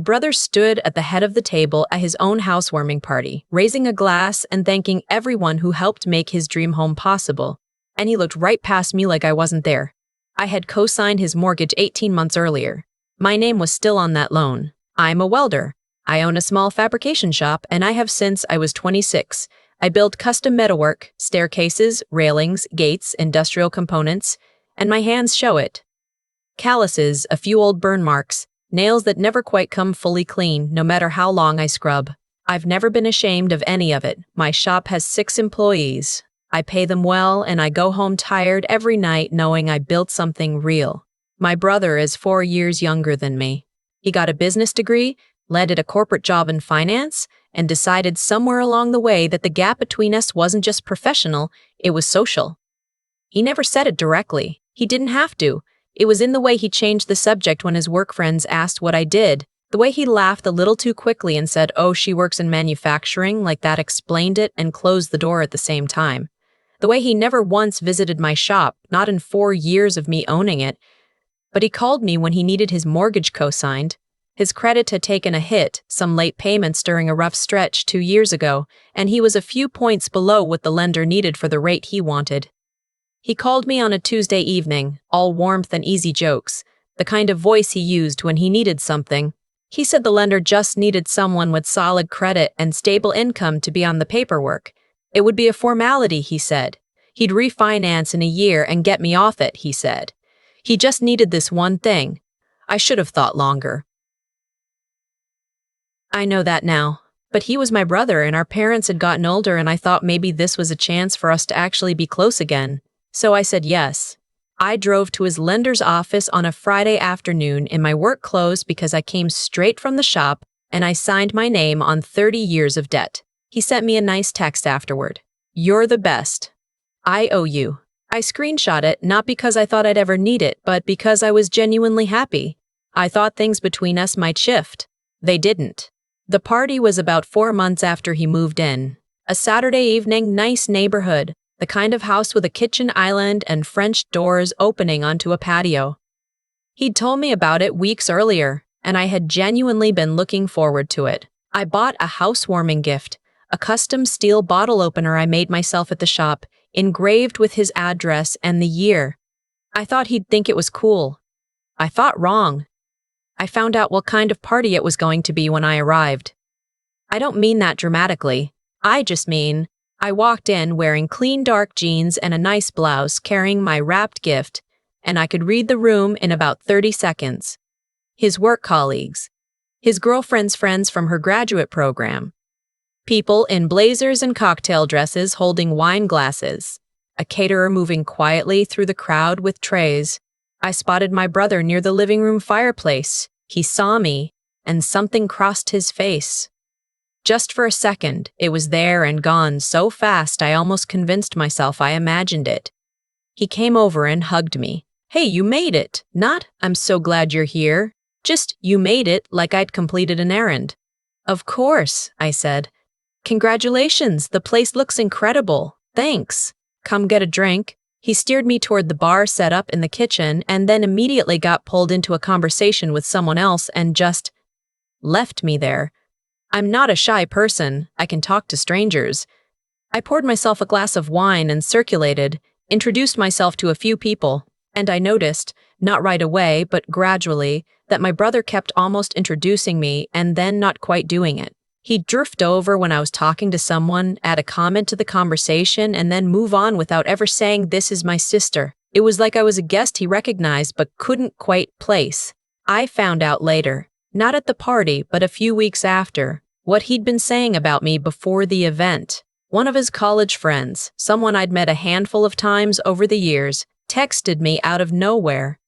Brother stood at the head of the table at his own housewarming party, raising a glass and thanking everyone who helped make his dream home possible. And he looked right past me like I wasn't there. I had co-signed his mortgage 18 months earlier. My name was still on that loan. I'm a welder. I own a small fabrication shop, and I have since I was 26. I build custom metalwork, staircases, railings, gates, industrial components, and my hands show it. Calluses, a few old burn marks, nails that never quite come fully clean, no matter how long I scrub. I've never been ashamed of any of it. My shop has 6 employees. I pay them well, and I go home tired every night knowing I built something real. My brother is 4 years younger than me. He got a business degree, landed a corporate job in finance, and decided somewhere along the way that the gap between us wasn't just professional, it was social. He never said it directly. He didn't have to. It was in the way he changed the subject when his work friends asked what I did, the way he laughed a little too quickly and said, "Oh, she works in manufacturing," like that explained it, and closed the door at the same time. The way he never once visited my shop, not in 4 years of me owning it, but he called me when he needed his mortgage co-signed. His credit had taken a hit, some late payments during a rough stretch 2 years ago, and he was a few points below what the lender needed for the rate he wanted. He called me on a Tuesday evening, all warmth and easy jokes, the kind of voice he used when he needed something. He said the lender just needed someone with solid credit and stable income to be on the paperwork. It would be a formality, he said. He'd refinance in a year and get me off it, he said. He just needed this one thing. I should have thought longer. I know that now. But he was my brother, and our parents had gotten older, and I thought maybe this was a chance for us to actually be close again. So I said yes. I drove to his lender's office on a Friday afternoon in my work clothes because I came straight from the shop, and I signed my name on 30 years of debt. He sent me a nice text afterward. "You're the best. I owe you." I screenshot it, not because I thought I'd ever need it, but because I was genuinely happy. I thought things between us might shift. They didn't. The party was about 4 months after he moved in. A Saturday evening, nice neighborhood, the kind of house with a kitchen island and French doors opening onto a patio. He'd told me about it weeks earlier, and I had genuinely been looking forward to it. I bought a housewarming gift, a custom steel bottle opener I made myself at the shop, engraved with his address and the year. I thought he'd think it was cool. I thought wrong. I found out what kind of party it was going to be when I arrived. I don't mean that dramatically. I just mean, I walked in wearing clean dark jeans and a nice blouse, carrying my wrapped gift, and I could read the room in about 30 seconds. His work colleagues, his girlfriend's friends from her graduate program, people in blazers and cocktail dresses holding wine glasses, a caterer moving quietly through the crowd with trays. I spotted my brother near the living room fireplace. He saw me, and something crossed his face. Just for a second, it was there and gone so fast I almost convinced myself I imagined it. He came over and hugged me. "Hey, you made it. Not, 'I'm so glad you're here.' Just, you made it, like I'd completed an errand." "Of course," I said. "Congratulations, the place looks incredible. Thanks. Come get a drink." He steered me toward the bar set up in the kitchen and then immediately got pulled into a conversation with someone else and just left me there. I'm not a shy person. I can talk to strangers. I poured myself a glass of wine and circulated, introduced myself to a few people, and I noticed, not right away but gradually, that my brother kept almost introducing me and then not quite doing it. He'd drift over when I was talking to someone, add a comment to the conversation, and then move on without ever saying, "This is my sister." It was like I was a guest he recognized but couldn't quite place. I found out later, not at the party but a few weeks after, what he'd been saying about me before the event. One of his college friends, someone I'd met a handful of times over the years, texted me out of nowhere.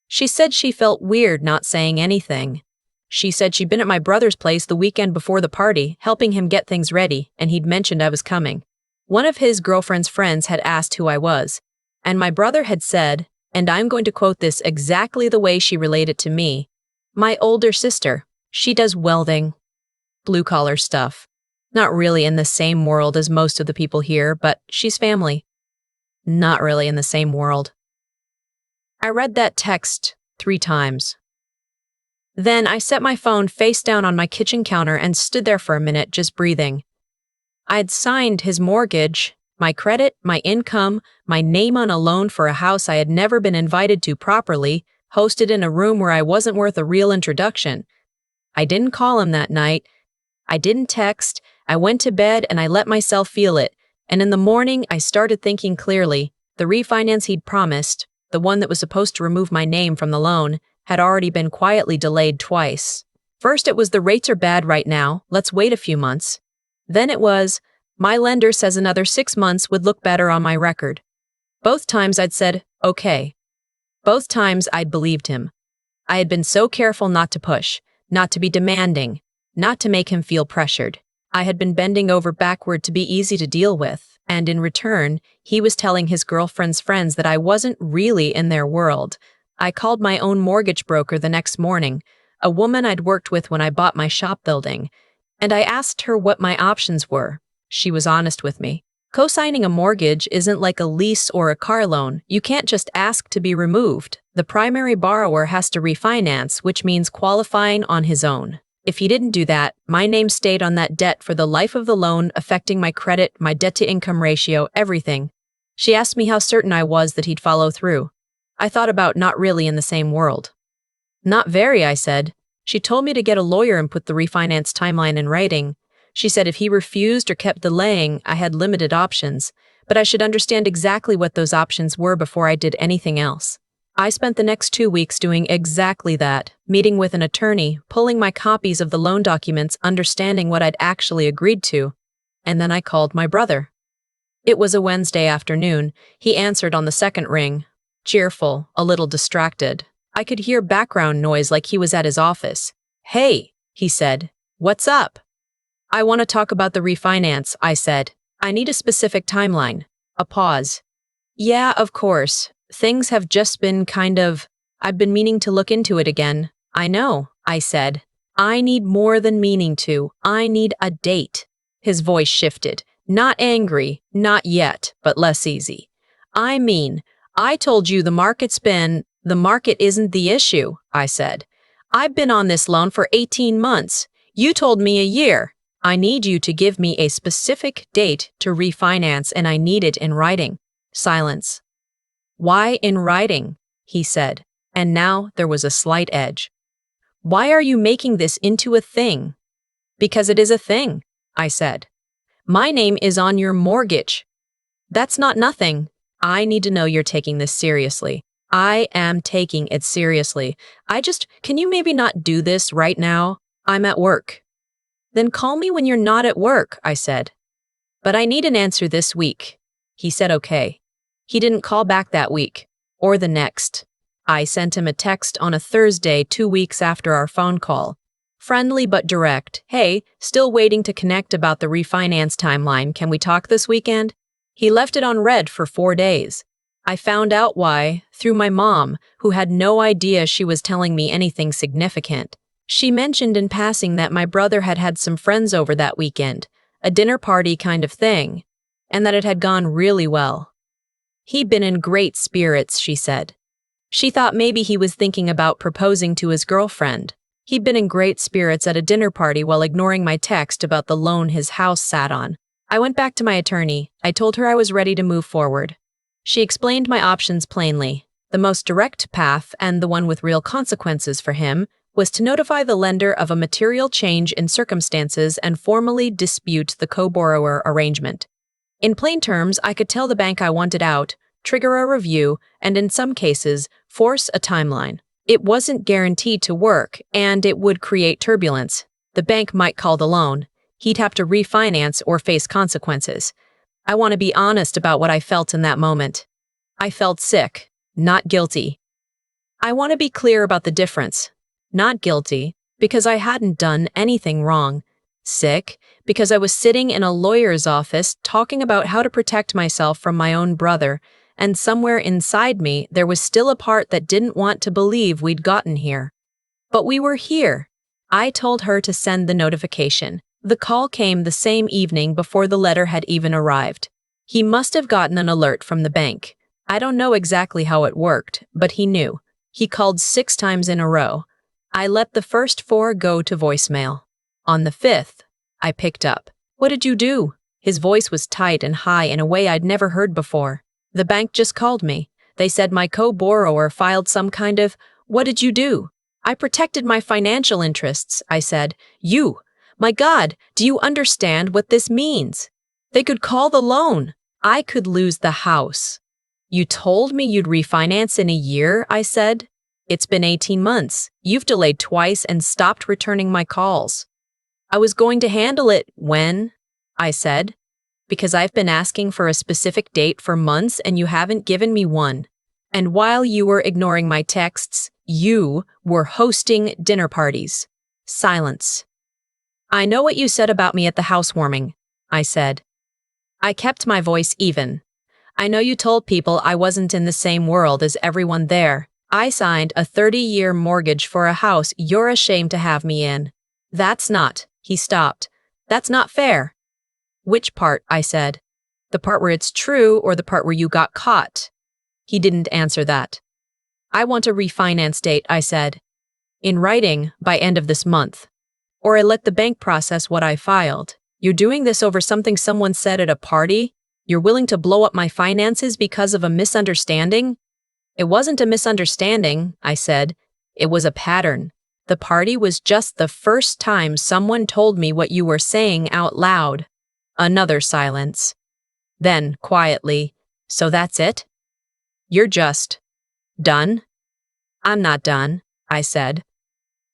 She said she felt weird not saying anything. She said she'd been at my brother's place the weekend before the party, helping him get things ready, and he'd mentioned I was coming. One of his girlfriend's friends had asked who I was, and my brother had said, and I'm going to quote this exactly the way she relayed it to me, "My older sister. She does welding. Blue-collar stuff. Not really in the same world as most of the people here, but she's family." Not really in the same world. I read that text 3 times. Then I set my phone face down on my kitchen counter and stood there for a minute, just breathing. I'd signed his mortgage, my credit, my income, my name on a loan for a house I had never been invited to properly, hosted in a room where I wasn't worth a real introduction. I didn't call him that night. I didn't text. I went to bed and I let myself feel it. And in the morning, I started thinking clearly. The refinance he'd promised, the one that was supposed to remove my name from the loan, had already been quietly delayed twice. First, it was the rates are bad right now, let's wait a few months. Then it was, my lender says another 6 months would look better on my record. Both times I'd said, okay. Both times I'd believed him. I had been so careful not to push, not to be demanding, not to make him feel pressured. I had been bending over backward to be easy to deal with, and in return, he was telling his girlfriend's friends that I wasn't really in their world. I called my own mortgage broker the next morning, a woman I'd worked with when I bought my shop building, and I asked her what my options were. She was honest with me. Co-signing a mortgage isn't like a lease or a car loan. You can't just ask to be removed. The primary borrower has to refinance, which means qualifying on his own. If he didn't do that, my name stayed on that debt for the life of the loan, affecting my credit, my debt-to-income ratio, everything. She asked me how certain I was that he'd follow through. I thought about not really in the same world. Not very, I said. She told me to get a lawyer and put the refinance timeline in writing. She said if he refused or kept delaying, I had limited options, but I should understand exactly what those options were before I did anything else. I spent the next 2 weeks doing exactly that, meeting with an attorney, pulling my copies of the loan documents, understanding what I'd actually agreed to, and then I called my brother. It was a Wednesday afternoon. He answered on the second ring. Cheerful, a little distracted. I could hear background noise like he was at his office. Hey, he said. What's up? I want to talk about the refinance, I said. I need a specific timeline. A pause. Yeah, of course. Things have just been I've been meaning to look into it again. I know, I said. I need more than meaning to. I need a date. His voice shifted. Not angry, not yet, but less easy. I told you the market isn't the issue, I said. I've been on this loan for 18 months. You told me a year. I need you to give me a specific date to refinance, and I need it in writing. Silence. Why in writing? He said, and now there was a slight edge. Why are you making this into a thing? Because it is a thing, I said. My name is on your mortgage. That's not nothing. I need to know you're taking this seriously. I am taking it seriously. Can you maybe not do this right now? I'm at work. Then call me when you're not at work, I said. But I need an answer this week. He said okay. He didn't call back that week, or the next. I sent him a text on a Thursday 2 weeks after our phone call. Friendly but direct. Hey, still waiting to connect about the refinance timeline. Can we talk this weekend? He left it on red for 4 days. I found out why through my mom, who had no idea she was telling me anything significant. She mentioned in passing that my brother had had some friends over that weekend, a dinner party kind of thing, and that it had gone really well. He'd been in great spirits, she said. She thought maybe he was thinking about proposing to his girlfriend. He'd been in great spirits at a dinner party while ignoring my text about the loan his house sat on. I went back to my attorney. I told her I was ready to move forward. She explained my options plainly. The most direct path, and the one with real consequences for him, was to notify the lender of a material change in circumstances and formally dispute the co-borrower arrangement. In plain terms, I could tell the bank I wanted out, trigger a review, and in some cases, force a timeline. It wasn't guaranteed to work, and it would create turbulence. The bank might call the loan. He'd have to refinance or face consequences. I want to be honest about what I felt in that moment. I felt sick, not guilty. I want to be clear about the difference. Not guilty, because I hadn't done anything wrong. Sick, because I was sitting in a lawyer's office talking about how to protect myself from my own brother, and somewhere inside me there was still a part that didn't want to believe we'd gotten here. But we were here. I told her to send the notification. The call came the same evening before the letter had even arrived. He must have gotten an alert from the bank. I don't know exactly how it worked, but he knew. He called 6 times in a row. I let the first 4 go to voicemail. On the 5th, I picked up. "What did you do?" His voice was tight and high in a way I'd never heard before. "The bank just called me. They said my co-borrower filed some kind of— What did you do?" "I protected my financial interests," I said. "You? My God, do you understand what this means? They could call the loan. I could lose the house." "You told me you'd refinance in a year," I said. "It's been 18 months. You've delayed twice and stopped returning my calls." "I was going to handle it when," I said, "because I've been asking for a specific date for months and you haven't given me one. And while you were ignoring my texts, you were hosting dinner parties." Silence. "I know what you said about me at the housewarming," I said. I kept my voice even. "I know you told people I wasn't in the same world as everyone there. I signed a 30-year mortgage for a house you're ashamed to have me in." "That's not," he stopped. "That's not fair." "Which part?" I said. "The part where it's true or the part where you got caught?" He didn't answer that. "I want a refinance date," I said. "In writing, by end of this month. Or I let the bank process what I filed." "You're doing this over something someone said at a party? You're willing to blow up my finances because of a misunderstanding?" "It wasn't a misunderstanding," I said. "It was a pattern. The party was just the first time someone told me what you were saying out loud." Another silence. Then, quietly, "So that's it? You're just done?" "I'm not done," I said.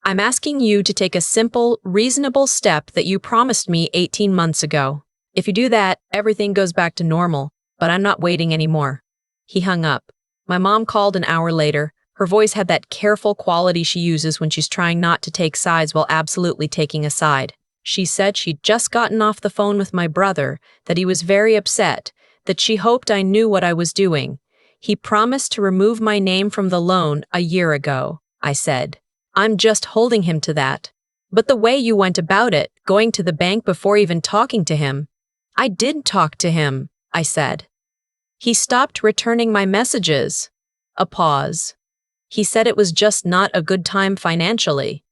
"I'm asking you to take a simple, reasonable step that you promised me 18 months ago. If you do that, everything goes back to normal, but I'm not waiting anymore." He hung up. My mom called an hour later. Her voice had that careful quality she uses when she's trying not to take sides while absolutely taking a side. She said she'd just gotten off the phone with my brother, that he was very upset, that she hoped I knew what I was doing. "He promised to remove my name from the loan a year ago," I said. "I'm just holding him to that." "But the way you went about it, going to the bank before even talking to him." "I did talk to him," I said. "He stopped returning my messages." A pause. "He said it was just not a good time financially."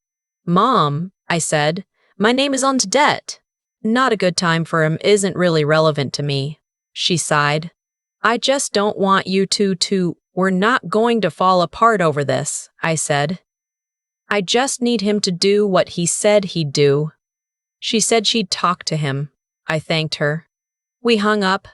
"Mom," I said, "my name is on to debt." "Not a good time for him isn't really relevant to me." She sighed. "I just don't want you to— We're not going to fall apart over this," I said. "I just need him to do what he said he'd do." She said she'd talk to him. I thanked her. We hung up.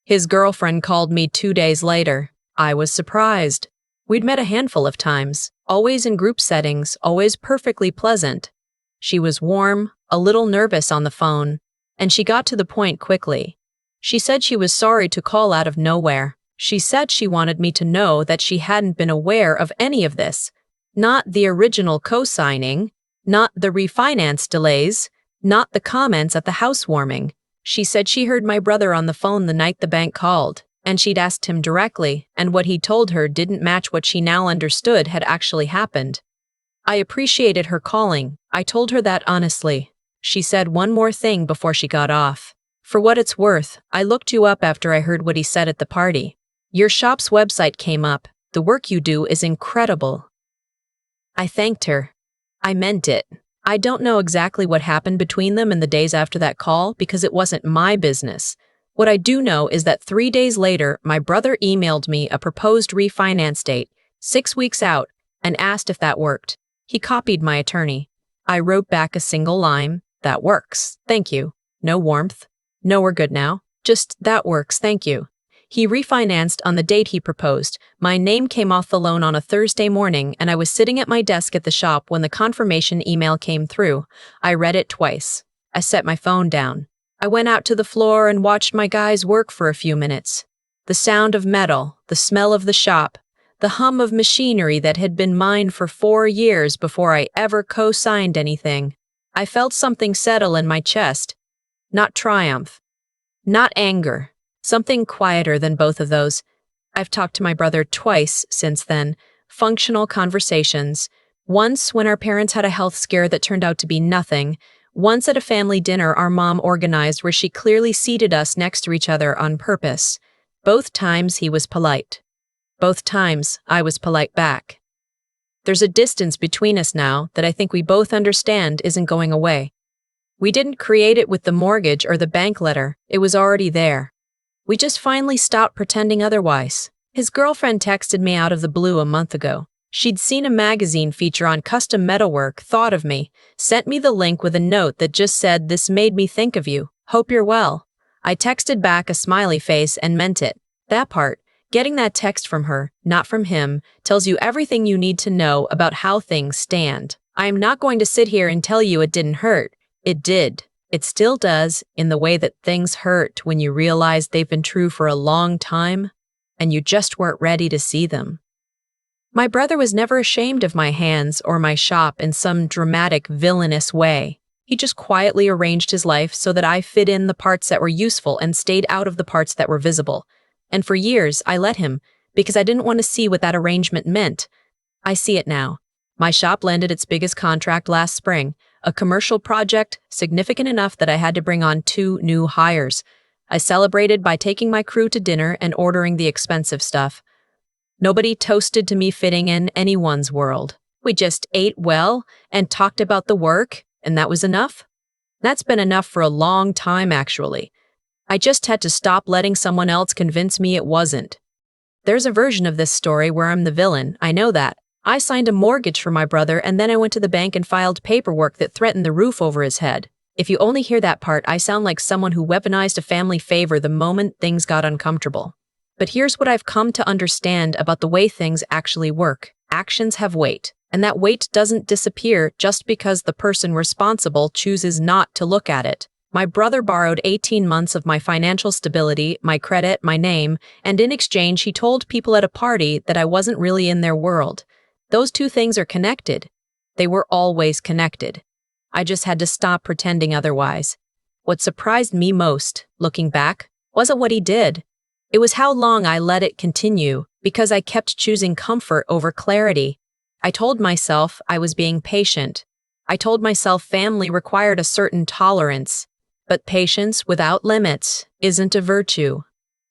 His girlfriend called me 2 days later. I was surprised. We'd met a handful of times, always in group settings, always perfectly pleasant. She was warm, a little nervous on the phone, and she got to the point quickly. She said she was sorry to call out of nowhere. She said she wanted me to know that she hadn't been aware of any of this. Not the original co-signing, not the refinance delays, not the comments at the housewarming. She said she heard my brother on the phone the night the bank called, and she'd asked him directly, and what he told her didn't match what she now understood had actually happened. I appreciated her calling. I told her that honestly. She said one more thing before she got off. "For what it's worth, I looked you up after I heard what he said at the party. Your shop's website came up. The work you do is incredible." I thanked her. I meant it. I don't know exactly what happened between them in the days after that call because it wasn't my business. What I do know is that 3 days later, my brother emailed me a proposed refinance date, 6 weeks out, and asked if that worked. He copied my attorney. I wrote back a single line, "That works, thank you." No warmth. "No, we're good now. Just, that works, thank you." He refinanced on the date he proposed. My name came off the loan on a Thursday morning, and I was sitting at my desk at the shop when the confirmation email came through. I read it twice. I set my phone down. I went out to the floor and watched my guys work for a few minutes. The sound of metal, the smell of the shop, the hum of machinery that had been mine for 4 years before I ever co-signed anything. I felt something settle in my chest. Not triumph. Not anger. Something quieter than both of those. I've talked to my brother twice since then. Functional conversations. Once when our parents had a health scare that turned out to be nothing. Once at a family dinner our mom organized where she clearly seated us next to each other on purpose. Both times he was polite. Both times I was polite back. There's a distance between us now that I think we both understand isn't going away. We didn't create it with the mortgage or the bank letter, it was already there. We just finally stopped pretending otherwise. His girlfriend texted me out of the blue a month ago. She'd seen a magazine feature on custom metalwork, thought of me, sent me the link with a note that just said, "This made me think of you. Hope you're well." I texted back a smiley face and meant it. That part, getting that text from her, not from him, tells you everything you need to know about how things stand. I am not going to sit here and tell you it didn't hurt. It did. It still does, in the way that things hurt when you realize they've been true for a long time, and you just weren't ready to see them. My brother was never ashamed of my hands or my shop in some dramatic, villainous way. He just quietly arranged his life so that I fit in the parts that were useful and stayed out of the parts that were visible. And for years, I let him, because I didn't want to see what that arrangement meant. I see it now. My shop landed its biggest contract last spring, a commercial project significant enough that I had to bring on 2 new hires. I celebrated by taking my crew to dinner and ordering the expensive stuff. Nobody toasted to me fitting in anyone's world. We just ate well and talked about the work, and that was enough. That's been enough for a long time, actually. I just had to stop letting someone else convince me it wasn't. There's a version of this story where I'm the villain, I know that. I signed a mortgage for my brother and then I went to the bank and filed paperwork that threatened the roof over his head. If you only hear that part, I sound like someone who weaponized a family favor the moment things got uncomfortable. But here's what I've come to understand about the way things actually work. Actions have weight, and that weight doesn't disappear just because the person responsible chooses not to look at it. My brother borrowed 18 months of my financial stability, my credit, my name, and in exchange he told people at a party that I wasn't really in their world. Those 2 things are connected. They were always connected. I just had to stop pretending otherwise. What surprised me most, looking back, wasn't what he did. It was how long I let it continue, because I kept choosing comfort over clarity. I told myself I was being patient. I told myself family required a certain tolerance. But patience without limits isn't a virtue.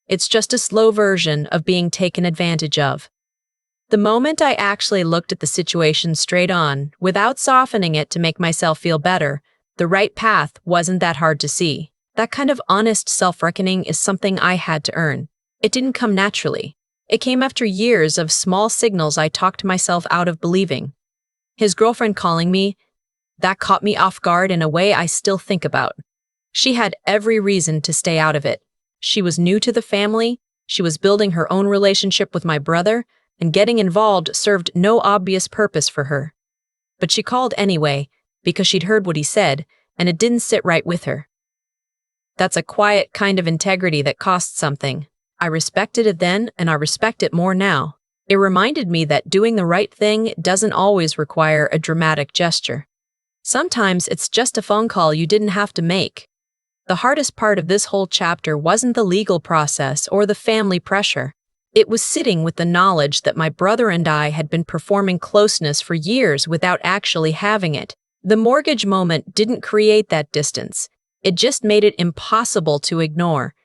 It's just a slow version of being taken advantage of. The moment I actually looked at the situation straight on, without softening it to make myself feel better, the right path wasn't that hard to see. That kind of honest self-reckoning is something I had to earn. It didn't come naturally. It came after years of small signals I talked myself out of believing. His girlfriend calling me, that caught me off guard in a way I still think about. She had every reason to stay out of it. She was new to the family, she was building her own relationship with my brother, and getting involved served no obvious purpose for her. But she called anyway, because she'd heard what he said, and it didn't sit right with her. That's a quiet kind of integrity that costs something. I respected it then, and I respect it more now. It reminded me that doing the right thing doesn't always require a dramatic gesture. Sometimes it's just a phone call you didn't have to make. The hardest part of this whole chapter wasn't the legal process or the family pressure. It was sitting with the knowledge that my brother and I had been performing closeness for years without actually having it. The mortgage moment didn't create that distance. It just made it impossible to ignore.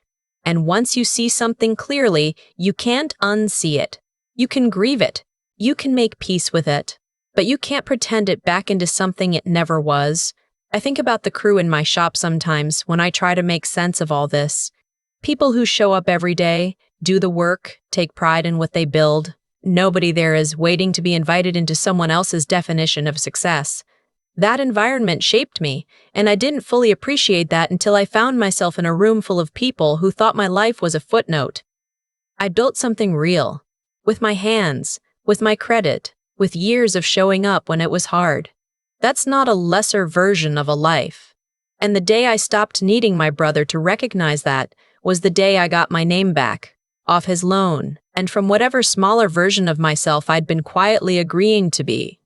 And once you see something clearly, you can't unsee it. You can grieve it. You can make peace with it. But you can't pretend it back into something it never was. I think about the crew in my shop sometimes when I try to make sense of all this. People who show up every day, do the work, take pride in what they build. Nobody there is waiting to be invited into someone else's definition of success. That environment shaped me, and I didn't fully appreciate that until I found myself in a room full of people who thought my life was a footnote. I built something real, with my hands, with my credit, with years of showing up when it was hard. That's not a lesser version of a life. And the day I stopped needing my brother to recognize that was the day I got my name back, off his loan, and from whatever smaller version of myself I'd been quietly agreeing to be.